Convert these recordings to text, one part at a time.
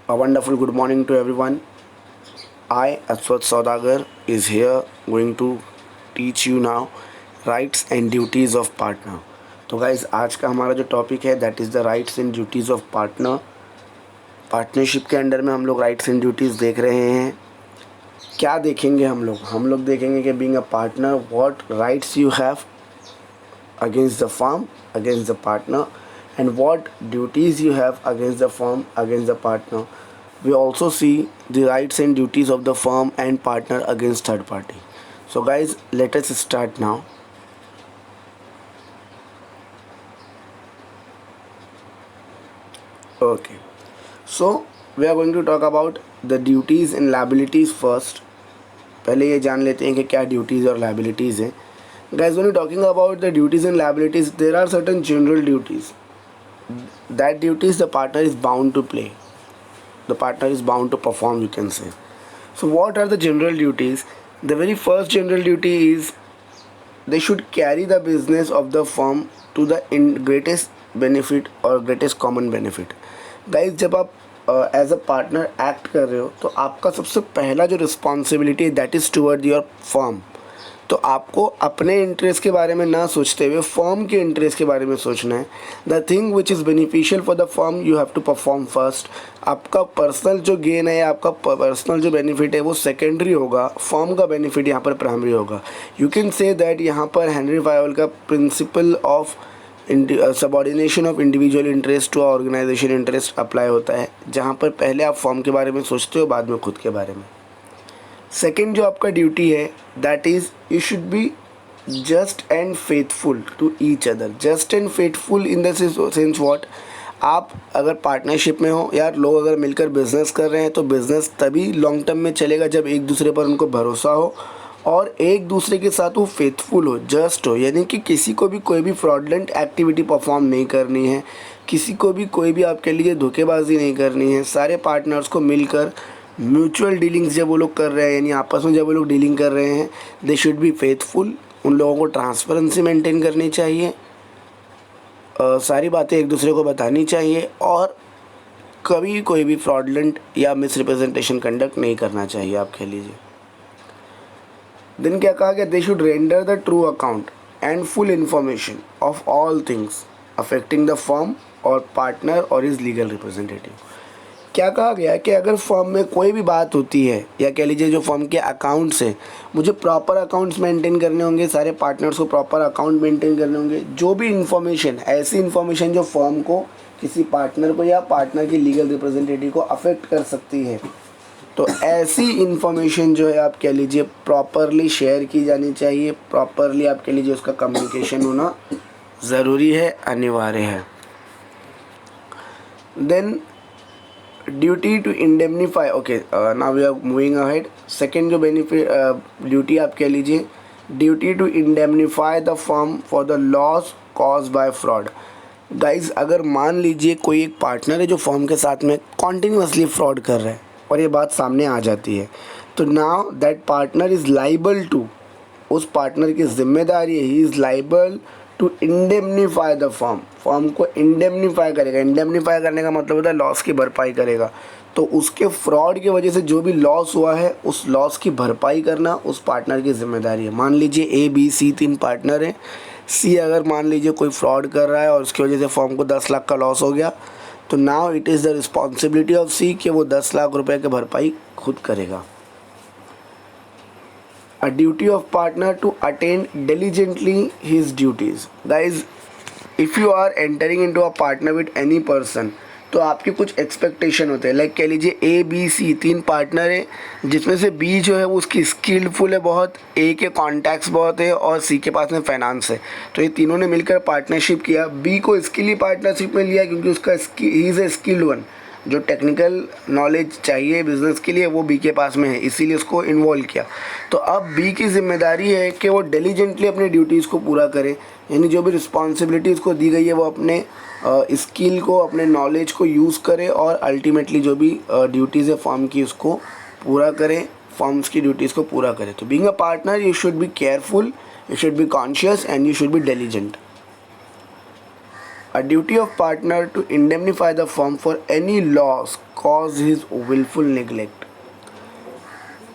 A wonderful good morning to everyone. I, Aswat Saudagar, is here going to teach you now rights and duties of partner. तो guys आज का हमारा जो topic है that is the rights and duties of partner. Partnership के under में हम लोग राइट्स एंड ड्यूटीज़ देख रहे हैं. क्या देखेंगे हम लोग देखेंगे कि being a partner what rights you have against the firm, against the partner, and what duties you have against the firm, against the partner. We also see the rights and duties of the firm and partner against third party. So guys, let us start now. Okay, so we are going to talk about the duties and liabilities first. पहले ये जान लेते हैं कि क्या duties और liabilities हैं. Guys, when you're talking about the duties and liabilities, there are certain general duties. That duties the partner is bound to play. The partner is bound to perform, you can say. So what are the general duties? The very first general duty is they should carry the business of the firm to the greatest benefit or greatest common benefit. Guys, जब आप as a partner act कर रहे हो तो आपका सबसे पहला जो रिस्पॉन्सिबिलिटी है that is toward your firm. तो आपको अपने इंटरेस्ट के बारे में ना सोचते हुए फर्म के इंटरेस्ट के बारे में सोचना है. The thing which is beneficial for the firm you have to perform first. आपका पर्सनल जो गेन है, आपका पर्सनल जो बेनिफिट है वो सेकेंडरी होगा, फर्म का बेनिफिट यहाँ पर प्राइमरी होगा. यू कैन से दैट यहाँ पर हेनरी फाइवल का principle of subordination of individual interest to organisation interest apply होता है, जहाँ पर पहले आप फर्म के बारे में सोचते हो, बाद में खुद के बारे में. सेकेंड जो आपका ड्यूटी है that is you should be just and faithful to each other. Just and faithful in the sense what, आप अगर पार्टनरशिप में हो, यार लोग अगर मिलकर बिजनेस कर रहे हैं तो बिज़नेस तभी लॉन्ग टर्म में चलेगा जब एक दूसरे पर उनको भरोसा हो और एक दूसरे के साथ वो फेथफुल हो, जस्ट हो. यानी कि किसी को भी कोई भी फ्रॉडलेंट एक्टिविटी परफॉर्म नहीं करनी है, किसी को भी कोई भी आपके लिए धोखेबाजी नहीं करनी है. सारे पार्टनर्स को मिलकर म्यूचुअल डीलिंग्स जब वो लोग कर रहे हैं, यानी आपस में जब वो लोग डीलिंग कर रहे हैं, दे शुड बी फेथफुल. उन लोगों को ट्रांसपेरेंसी मेंटेन करनी चाहिए, सारी बातें एक दूसरे को बतानी चाहिए और कभी कोई भी फ्रॉडलेंट या मिसरिप्रेजेंटेशन कंडक्ट नहीं करना चाहिए. आप कह लीजिए. देन क्या कहा गया, they should render the true account and full information of all things affecting the firm और पार्टनर और हिज लीगल रिप्रेजेंटेटिव. क्या कहा गया कि अगर फर्म में कोई भी बात होती है या कह लीजिए जो फर्म के अकाउंट्स हैं, मुझे प्रॉपर अकाउंट्स मेंटेन करने होंगे, सारे पार्टनर्स को प्रॉपर अकाउंट मेंटेन करने होंगे. जो भी इन्फॉर्मेशन, ऐसी इन्फॉर्मेशन जो फर्म को, किसी पार्टनर को या पार्टनर की लीगल रिप्रेजेंटेटिव को अफेक्ट कर सकती है, तो ऐसी इन्फॉर्मेशन जो है आप कह लीजिए प्रॉपरली शेयर की जानी चाहिए. प्रॉपरली आप कह लीजिए उसका कम्युनिकेशन होना ज़रूरी है, अनिवार्य है. Then duty to indemnify. Okay, now we are moving ahead. Second जो बेनिफिट ड्यूटी आप कह लीजिए, duty to indemnify the firm for the loss caused by fraud. Guys, अगर मान लीजिए कोई एक पार्टनर है जो फर्म के साथ में कॉन्टीन्यूसली फ्रॉड कर रहा है और ये बात सामने आ जाती है, तो now that partner is liable to, उस पार्टनर की जिम्मेदारी है, he is liable to indemnify the firm. Firm को इंडेमनीफाई करेगा. इंडेमनीफाई करने का मतलब होता है लॉस की भरपाई करेगा. तो उसके फ्रॉड की वजह से जो भी लॉस हुआ है उस लॉस की भरपाई करना उस पार्टनर की जिम्मेदारी है. मान लीजिए ए बी सी 3 पार्टनर हैं. सी अगर मान लीजिए कोई फ्रॉड कर रहा है और उसकी वजह से फर्म को 10 लाख का लॉस हो गया, तो now it is the responsibility of C कि वो 10 लाख रुपए की भरपाई खुद करेगा. A duty of partner to attend diligently his duties. Guys, if you are entering into a partner with any person, तो आपके कुछ एक्सपेक्टेशन होते हैं. लाइक कह लीजिए ए बी सी 3 पार्टनर हैं, जिसमें से बी जो है वो उसकी स्किलफुल है बहुत, ए के कॉन्टैक्ट्स बहुत है और सी के पास में फाइनेंस है. तो ये तीनों ने मिलकर पार्टनरशिप किया. बी को इसके लिए पार्टनरशिप में लिया क्योंकि उसका he is a skilled one, जो टेक्निकल नॉलेज चाहिए बिज़नेस के लिए वो बी के पास में है, इसीलिए उसको इन्वॉल्व किया. तो अब बी की जिम्मेदारी है कि वो डिलीजेंटली अपनी ड्यूटीज़ को पूरा करे. यानी जो भी रिस्पॉन्सिबिलिटी उसको दी गई है वो अपने स्किल को, अपने नॉलेज को यूज़ करे और अल्टीमेटली जो भी ड्यूटीज़ है फर्म की उसको पूरा करे, फर्म्स की ड्यूटीज़ को पूरा करे. तो being a partner you should be careful, you should be conscious and you should be diligent. A duty of partner to indemnify the firm for any loss cause his wilful neglect.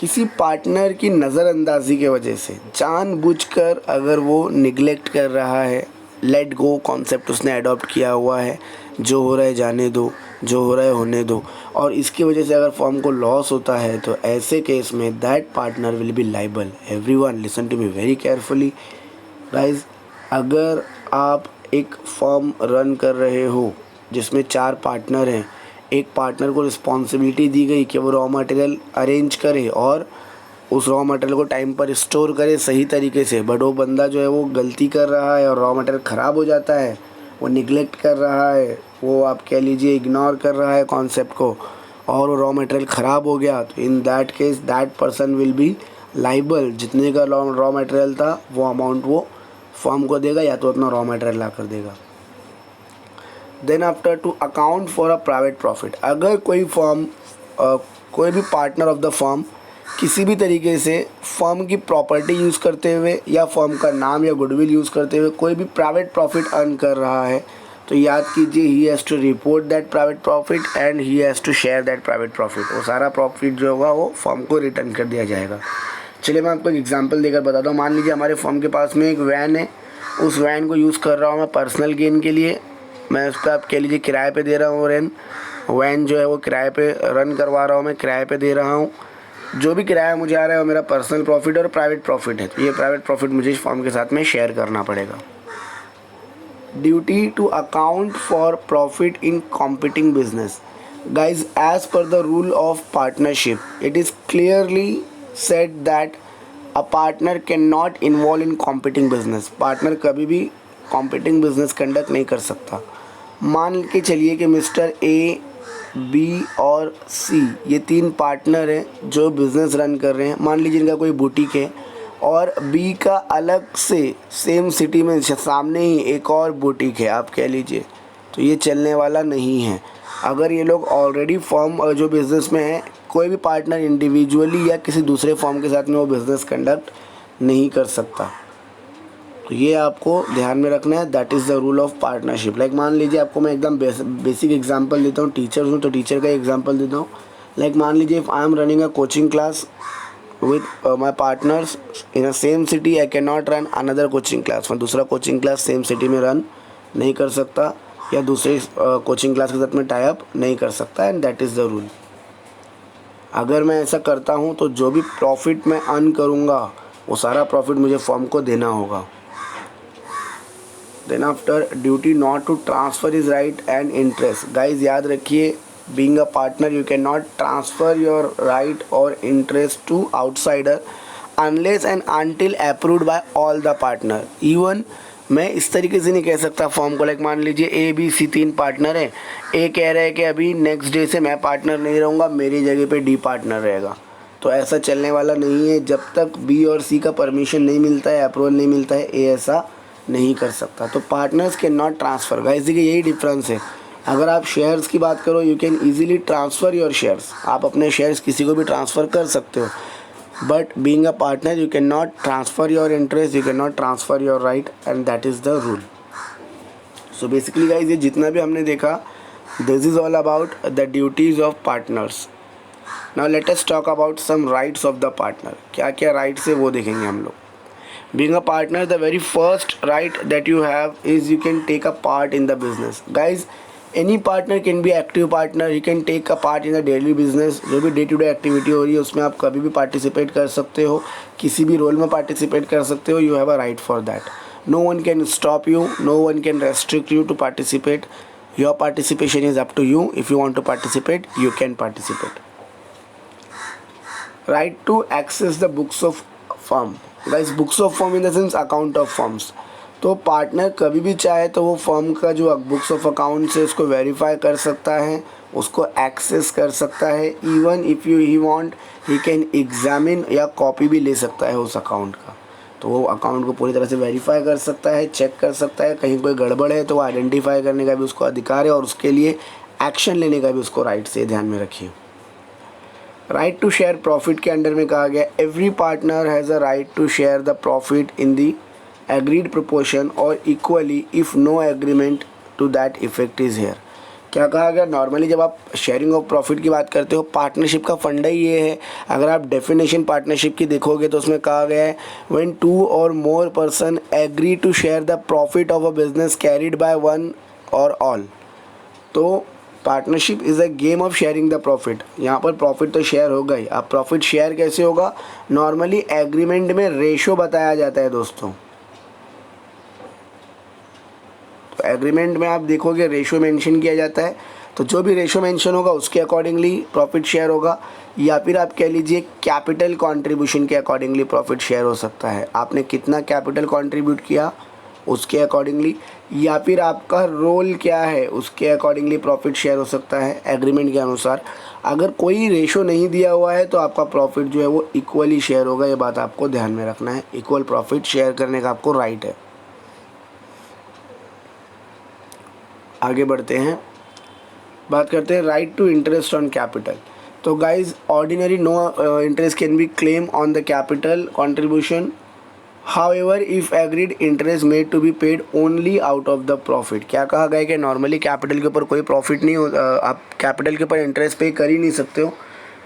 किसी partner की नज़रअंदाजी के वजह से जानबूझकर अगर वो neglect कर रहा है, लेट गो कॉन्सेप्ट उसने अडॉप्ट किया हुआ है, जो हो रहा है जाने दो, जो हो रहा है होने दो, और इसकी वजह से अगर फर्म को लॉस होता है तो ऐसे केस में that partner will be liable. Everyone listen to me very carefully guys. अगर आप एक फर्म रन कर रहे हो जिसमें 4 पार्टनर हैं, एक पार्टनर को रिस्पॉन्सिबिलिटी दी गई कि वो रॉ मटेरियल अरेंज करे और उस रॉ मटेरियल को टाइम पर स्टोर करे सही तरीके से, बट वो बंदा जो है वो गलती कर रहा है और रॉ मटेरियल ख़राब हो जाता है, वो निगलेक्ट कर रहा है, वो आप कह लीजिए इग्नोर कर रहा है कॉन्सेप्ट को, और वो रॉ मटेरियल ख़राब हो गया, तो in that case that person will be liable. जितने का रॉ मटेरियल था वो अमाउंट वो फर्म को देगा या तो उतना रॉ मटेरियल ला कर देगा। Then after to account for a private profit, अगर कोई फर्म कोई भी पार्टनर ऑफ द फर्म किसी भी तरीके से फर्म की प्रॉपर्टी यूज़ करते हुए या फर्म का नाम या गुडविल यूज़ करते हुए कोई भी प्राइवेट प्रॉफिट अर्न कर रहा है, तो याद कीजिए he has to report that private profit and he has to share that private profit. वो सारा प्रॉफिट जो होगा वो फर्म को रिटर्न कर दिया जाएगा। चलिए मैं आपको एक एग्जांपल देकर बताता हूँ। मान लीजिए हमारे फर्म के पास में एक वैन है, उस वैन को यूज़ कर रहा हूँ मैं पर्सनल गेन के लिए, मैं उस पर आप कह लीजिए किराए पे दे रहा हूँ। वैन जो है वो किराए पे रन करवा रहा हूँ, मैं किराए पे दे रहा हूँ। जो भी किराया मुझे आ रहा है वो मेरा पर्सनल प्रॉफिट और प्राइवेट प्रॉफिट है, तो ये प्राइवेट प्रॉफिट मुझे इस फर्म के साथ में शेयर करना पड़ेगा। Duty to account for profit in competing business. Guys, as per the rule of partnership it is clearly said that a partner can not involve in competing business. Partner कभी भी competing business conduct नहीं कर सकता। मान के चलिए कि mister A, B और सी ये 3 पार्टनर हैं जो बिज़नेस रन कर रहे हैं। मान लीजिए इनका कोई बुटीक है और बी का अलग से सेम सिटी में सामने ही एक और बुटीक है, आप कह लीजिए, तो ये चलने वाला नहीं है। अगर ये लोग ऑलरेडी फर्म जो बिज़नेस में है, कोई भी पार्टनर इंडिविजुअली या किसी दूसरे फर्म के साथ में वो बिज़नेस कंडक्ट नहीं कर सकता। तो ये आपको ध्यान में रखना है, that is the rule of partnership. Like मान लीजिए आपको मैं एकदम बेसिक एग्जांपल देता हूँ, टीचर हूँ तो टीचर का एग्जांपल देता हूँ। लाइक मान लीजिए if I am running a coaching class with my partners in a same city, I can not run another coaching class. मैं दूसरा कोचिंग क्लास सेम सिटी में रन नहीं कर सकता या दूसरे कोचिंग क्लास के साथ में टाई अप नहीं कर सकता, and that is the rule. अगर मैं ऐसा करता हूँ तो जो भी प्रॉफिट मैं अर्न करूँगा वो सारा प्रॉफिट मुझे फर्म को देना होगा। Then after duty not to transfer is right and interest. Guys याद रखिए, being a partner you can not transfer your right और interest to outsider unless and until approved by all the partner. Even मैं इस तरीके से नहीं कह सकता फर्म को, लाइक मान लीजिए ए बी सी 3 पार्टनर हैं, ए कह रहा है कि अभी नेक्स्ट डे से मैं पार्टनर नहीं रहूँगा, मेरी जगह पे डी पार्टनर रहेगा, तो ऐसा चलने वाला नहीं है। जब तक बी और सी का परमिशन नहीं मिलता है, अप्रूवल नहीं मिलता है, ए ऐसा नहीं कर सकता। तो partners can not transfer. Guys देखिए यही डिफरेंस है। अगर आप शेयर्स की बात करो, you can easily transfer your shares, आप अपने शेयर्स किसी को भी ट्रांसफ़र कर सकते हो, but being a partner you can not transfer your interest, you can not transfer your right, and that is the rule. So basically guys ये जितना भी हमने देखा, this is all about the duties of partners. Now let us talk about some rights of the partner. क्या क्या rights है वो देखेंगे हम लोग। Being a partner, the very first right that you have is you can take a part in the business. Guys, any partner can be active partner. He can take a part in the daily business. जो भी day to day activity हो रही है उसमें आप कभी भी participate कर सकते हो, किसी भी रोल में पार्टिसिपेट कर सकते हो। You have a right for that. No one can stop you, no one can restrict you to participate. Your participation is up to you. If you want to participate you can participate. Right to access the books of firm. Guys books of firm in the sense account of firms. तो partner कभी भी चाहे तो वो firm का जो books of accounts है उसको वेरीफाई कर सकता है, उसको एक्सेस कर सकता है। Even if you he want he can examine या कॉपी भी ले सकता है उस अकाउंट का। तो वो अकाउंट को पूरी तरह से वेरीफाई कर सकता है, चेक कर सकता है, कहीं कोई गड़बड़ है तो वो आइडेंटिफाई करने का भी उसको अधिकार है और उसके लिए एक्शन लेने का भी उसको राइट से ध्यान में रखिए। राइट टू शेयर प्रॉफिट के अंडर में कहा गया every partner has a right to share the profit in the agreed proportion और equally if no agreement to that effect is here. क्या कहा गया, नॉर्मली जब आप शेयरिंग ऑफ प्रॉफिट की बात करते हो, पार्टनरशिप का फंडा ही ये है। अगर आप डेफिनेशन पार्टनरशिप की देखोगे तो उसमें कहा गया है when 2 or more person agree to share the profit of a business carried by one or all. तो partnership is a game of sharing the profit. यहाँ पर प्रॉफिट तो शेयर होगा ही। अब प्रॉफिट शेयर कैसे होगा, नॉर्मली एग्रीमेंट में ratio बताया जाता है दोस्तों। तो एग्रीमेंट में आप देखोगे रेशो मेंशन किया जाता है, तो जो भी रेशो मेंशन होगा उसके अकॉर्डिंगली प्रॉफिट शेयर होगा, या फिर आप कह लीजिए कैपिटल कंट्रीब्यूशन के अकॉर्डिंगली प्रॉफिट शेयर हो सकता है। आपने कितना कैपिटल कंट्रीब्यूट किया उसके अकॉर्डिंगली, या फिर आपका रोल क्या है उसके अकॉर्डिंगली प्रॉफिट शेयर हो सकता है एग्रीमेंट के अनुसार। अगर कोई रेशो नहीं दिया हुआ है तो आपका प्रॉफिट जो है वो इक्वली शेयर होगा। ये बात आपको ध्यान में रखना है, इक्वल प्रॉफिट शेयर करने का आपको राइट है। आगे बढ़ते हैं, बात करते हैं right to interest on capital. तो guys ordinary no interest can be claim on the capital contribution, however if agreed interest made to be paid only out of the profit. क्या कहा गया है कि नॉर्मली कैपिटल के ऊपर कोई profit नहीं हो, आप कैपिटल के ऊपर इंटरेस्ट पे कर ही नहीं सकते हो,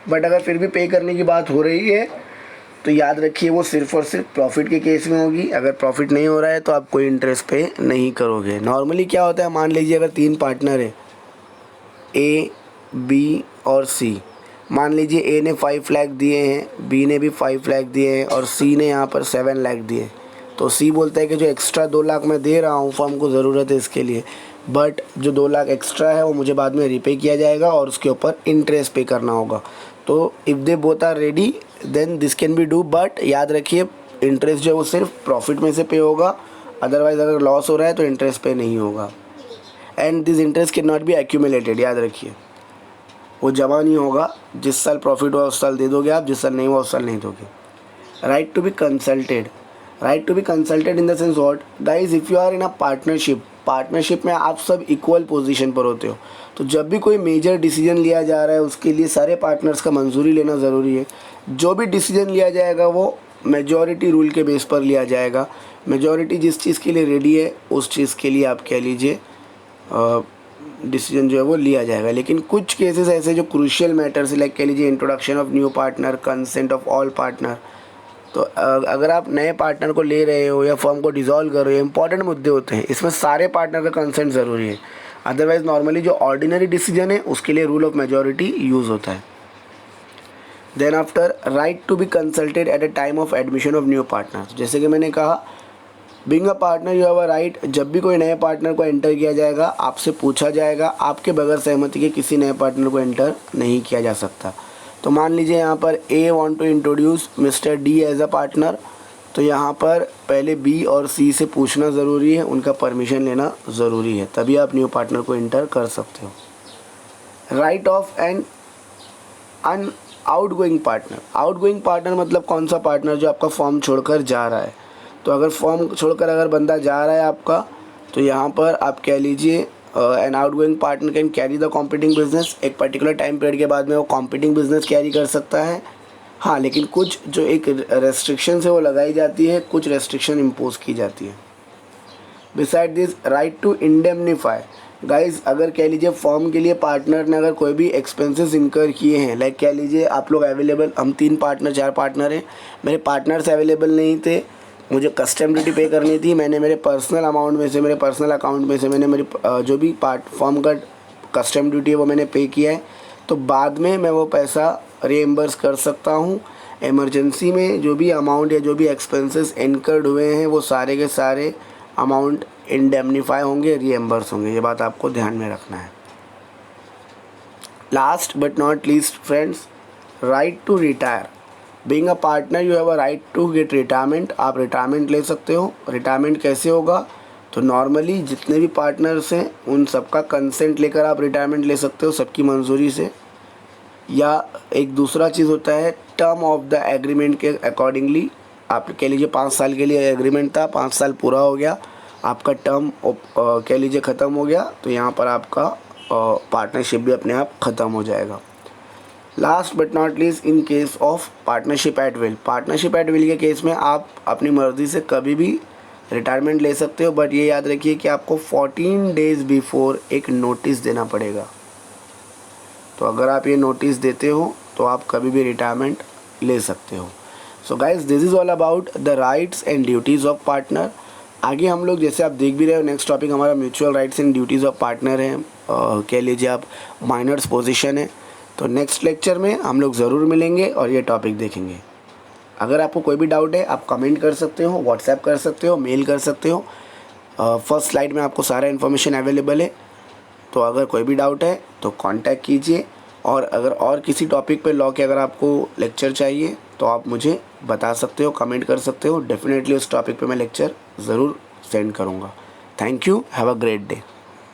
बट अगर फिर भी पे करने की बात हो रही है तो याद रखिए वो सिर्फ और सिर्फ प्रॉफिट के केस में होगी। अगर प्रॉफिट नहीं हो रहा है तो आप कोई इंटरेस्ट पे नहीं करोगे। नॉर्मली क्या होता है, मान लीजिए अगर 3 पार्टनर है ए, बी और सी, मान लीजिए ए ने 5 लाख दिए हैं, बी ने भी 5 लाख दिए हैं और सी ने यहाँ पर 7 लाख दिए। तो सी बोलता है कि जो एक्स्ट्रा 2 लाख मैं दे रहा हूँ फर्म को ज़रूरत है इसके लिए, बट जो 2 लाख एक्स्ट्रा है वो मुझे बाद में रिपे किया जाएगा और उसके ऊपर इंटरेस्ट पे करना होगा। तो if they both are ready then this can be do, but याद रखिए इंटरेस्ट जो है वो सिर्फ प्रॉफिट में से पे होगा, अदरवाइज़ अगर लॉस हो रहा है तो इंटरेस्ट पे नहीं होगा। And this interest can not be accumulated, याद रखिए वो जमा नहीं होगा। जिस साल प्रॉफिट हुआ उस साल दे दोगे आप, जिस साल नहीं हुआ उस साल नहीं दोगे। Right to be consulted, right to be consulted in the sense what guys, if you are in a partnership, partnership में आप सब इक्वल पोजीशन पर होते हो, तो जब भी कोई मेजर डिसीजन लिया जा रहा है उसके लिए सारे पार्टनर्स का मंजूरी लेना ज़रूरी है। जो भी डिसीजन लिया जाएगा वो मेजॉरिटी रूल के बेस पर लिया जाएगा। मेजॉरिटी जिस चीज़ के लिए रेडी है उस चीज़ के लिए आप कह लीजिए डिसीजन जो है वो लिया जाएगा। लेकिन कुछ केसेस ऐसे जो क्रूशियल मैटर्स लाइक कह लीजिए introduction of new partner, consent of all partner, तो अगर आप नए पार्टनर को ले रहे हो या फर्म को डिसॉल्व कर रहे हो, इंपॉर्टेंट मुद्दे होते हैं, इसमें सारे पार्टनर का कंसेंट ज़रूरी है। अदरवाइज नॉर्मली जो ऑर्डिनरी डिसीजन है उसके लिए रूल ऑफ मेजॉरिटी यूज़ होता है। Then after right to be consulted at a time of admission of new partner. जैसे कि मैंने कहा being a partner you have a right, जब भी कोई नए पार्टनर को एंटर किया जाएगा आपसे पूछा जाएगा, आपके बगैर सहमति के किसी नए पार्टनर को एंटर नहीं किया जा सकता। तो मान लीजिए यहाँ पर A want to introduce Mister D as a partner, तो यहाँ पर पहले बी और सी से पूछना ज़रूरी है, उनका परमिशन लेना ज़रूरी है, तभी आप न्यू पार्टनर को एंटर कर सकते हो। Right of an an outgoing partner, outgoing partner मतलब कौन सा पार्टनर जो आपका फॉर्म छोड़कर जा रहा है। तो अगर फॉर्म छोड़कर अगर बंदा जा रहा है आपका, तो यहाँ पर आप कह लीजिए an outgoing partner can carry the competing business. एक पर्टिकुलर टाइम पीरियड के बाद में वो कॉम्पिटिंग बिजनेस कैरी कर सकता है। हाँ, लेकिन कुछ जो एक रेस्ट्रिक्शन है वो लगाई जाती है, कुछ रेस्ट्रिक्शन इम्पोज की जाती है। Beside this right to indemnify, guys अगर कह लीजिए फॉर्म के लिए पार्टनर ने अगर कोई भी एक्सपेंसेस इनकर किए हैं, लाइक कह लीजिए आप लोग अवेलेबल, हम 3 पार्टनर 4 पार्टनर हैं, मेरे पार्टनर्स अवेलेबल नहीं थे, मुझे कस्टम ड्यूटी पे करनी थी, मैंने मेरे पर्सनल अमाउंट में से, मेरे पर्सनल अकाउंट में से मैंने मेरी जो भी फॉर्म का कस्टम ड्यूटी है वो मैंने पे किया है, तो बाद में मैं वो पैसा रीएम्बर्स कर सकता हूँ। इमरजेंसी में जो भी अमाउंट या जो भी एक्सपेंसेस इनकर्ड हुए हैं वो सारे के सारे अमाउंट इंडेमनीफाई होंगे, रीएम्बर्स होंगे। ये बात आपको ध्यान में रखना है। Last but not least friends, right to retire. Being a partner you have a right to get retirement, आप रिटायरमेंट ले सकते हो। रिटायरमेंट कैसे होगा, तो नॉर्मली जितने भी पार्टनर्स हैं उन सबका कंसेंट लेकर आप रिटायरमेंट ले सकते हो, सबकी मंजूरी से। या एक दूसरा चीज़ होता है टर्म ऑफ द एग्रीमेंट के अकॉर्डिंगली, आप कह लीजिए 5 साल के लिए एग्रीमेंट था, 5 साल पूरा हो गया, आपका टर्म कह लीजिए ख़त्म हो गया, तो यहाँ पर आपका पार्टनरशिप भी अपने आप ख़त्म हो जाएगा। Last but not least, in case of partnership at will, partnership at will के केस में आप अपनी मर्ज़ी से कभी भी रिटायरमेंट ले सकते हो, बट ये याद रखिए कि आपको 14 डेज़ बिफोर एक नोटिस देना पड़ेगा। तो अगर आप ये नोटिस देते हो तो आप कभी भी रिटायरमेंट ले सकते हो। So guys, this is all about the rights and duties of partner. आगे हम लोग, जैसे आप देख भी रहे हो, नेक्स्ट टॉपिक हमारा mutual rights and duties of partner है, कह लीजिए आप माइनर्स पोजीशन है। तो नेक्स्ट लेक्चर में हम लोग ज़रूर मिलेंगे और ये टॉपिक देखेंगे। अगर आपको कोई भी डाउट है आप कमेंट कर सकते हो, व्हाट्सएप कर सकते हो, मेल कर सकते हो। फर्स्ट स्लाइड में आपको सारा इन्फॉर्मेशन अवेलेबल है। तो अगर कोई भी डाउट है तो कांटेक्ट कीजिए, और अगर और किसी टॉपिक पे लॉ के अगर आपको लेक्चर चाहिए तो आप मुझे बता सकते हो, कमेंट कर सकते हो। डेफिनेटली उस टॉपिक पे मैं लेक्चर ज़रूर सेंड करूँगा। Thank you, have a great day.